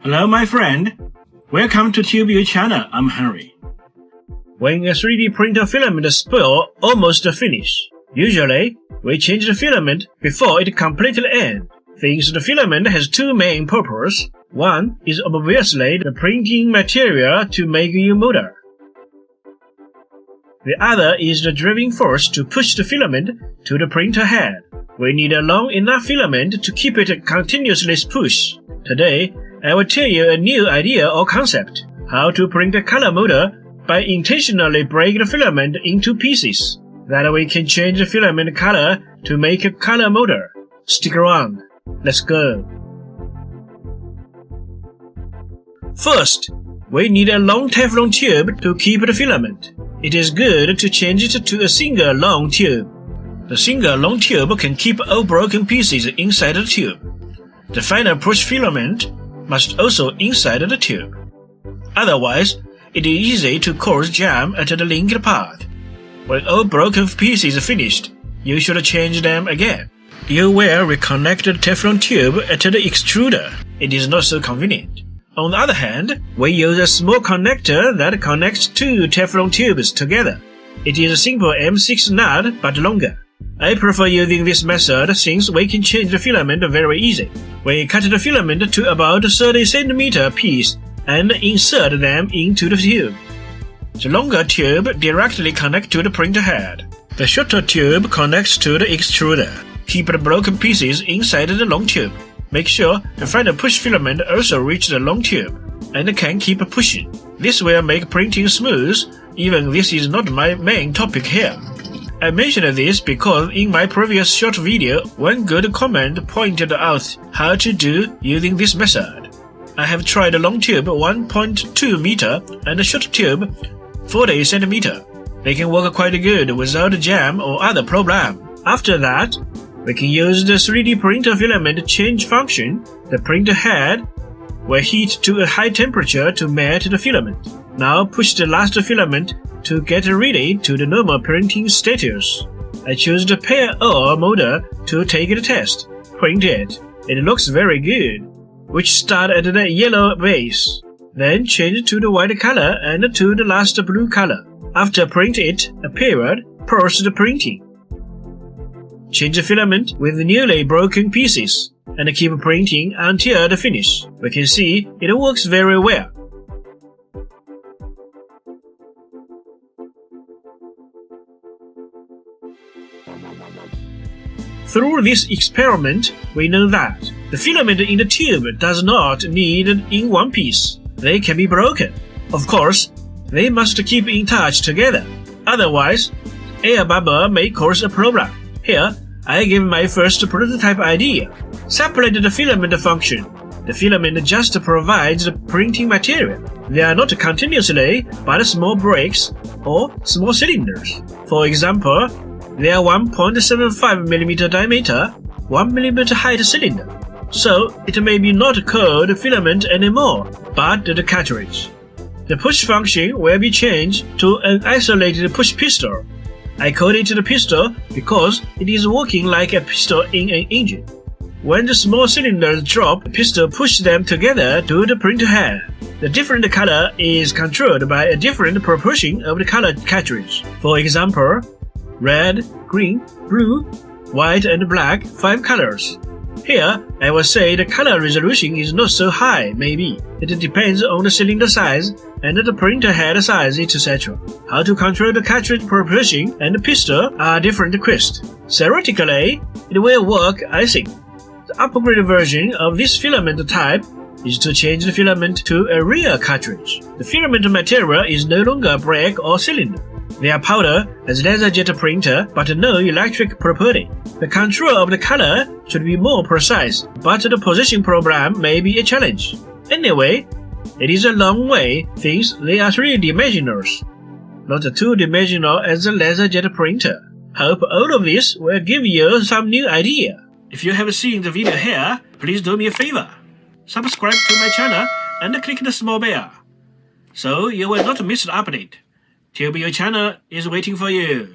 Hello, my friend. Welcome to TubeView channel. I'm Henry. When a 3D printer filament spoil almost finish, usually we change the filament before it completely ends. Since the filament has two main purposes. One is obviously the printing material to make your motor. The other is the driving force to push the filament to the printer head. We need a long enough filament to keep it continuously pushed. Today, I will tell you a new idea or concept, how to print a color motor by intentionally break the filament into pieces. That we can change the filament color to make a color motor. Stick around. Let's go. First, we need a long Teflon tube to keep the filament. It is good to change it to a single long tube. The single long tube can keep all broken pieces inside the tube. The final push filament must also inside the tube. Otherwise, it is easy to cause jam at the linked part. When all broken pieces are finished, you should change them again. You will reconnect the Teflon tube at the extruder. It is not so convenient. On the other hand, we use a small connector that connects two Teflon tubes together. It is a simple M6 nut but longer. I prefer using this method since we can change the filament very easy. We cut the filament to about 30 cm piece and insert them into the tube. The longer tube directly connects to the printer head. The shorter tube connects to the extruder. Keep the broken pieces inside the long tube. Make sure the final push filament also reaches the long tube and can keep pushing. This will make printing smooth, even this is not my main topic here. I mentioned this because in my previous short video, one good comment pointed out how to do using this method. I have tried a long tube 1.2 meter and a short tube 40 cm. They can work quite good without jam or other problem. After that, we can use the 3D printer filament change function. The printer head will heat to a high temperature to melt the filament. Now push the last filament to get ready to the normal printing status. I choose the pair or motor to take the test. Print it. It looks very good. Which start at the yellow base. Then change to the white color and to the last blue color. After print it a period, pause the printing. Change the filament with newly broken pieces and keep printing until the finish. We can see it works very well. Through this experiment, we know that the filament in the tube does not need in one piece. They can be broken. Of course, they must keep in touch together. Otherwise, air bubble may cause a problem. Here, I give my first prototype idea. Separate the filament function. The filament just provides the printing material. They are not continuously, but small breaks or small cylinders. For example, they are 1.75 mm diameter, 1 mm height cylinder. So it may be not called filament anymore, but the cartridge. The push function will be changed to an isolated push pistol. I call it the pistol because it is working like a pistol in an engine. When the small cylinders drop, the pistol pushes them together to the printer head. The different color is controlled by a different proportion of the color cartridge. For example, red, green, blue, white and black, 5 colors. Here, I will say the color resolution is not so high, maybe. It depends on the cylinder size and the printer head size, etc. How to control the cartridge proportion and the pistol are different quests. Theoretically, it will work, I think. The upgraded version of this filament type is to change the filament to a real cartridge. The filament material is no longer brick or cylinder. They are powder as LaserJet printer but no electric property. The control of the color should be more precise, but the position problem may be a challenge. Anyway, it is a long way since they are 3-dimensionals, not 2-dimensional as the LaserJet printer. Hope all of this will give you some new idea. If you have seen the video here, please do me a favor. Subscribe to my channel and click the small bell, so you will not miss the update. TubeView channel is waiting for you.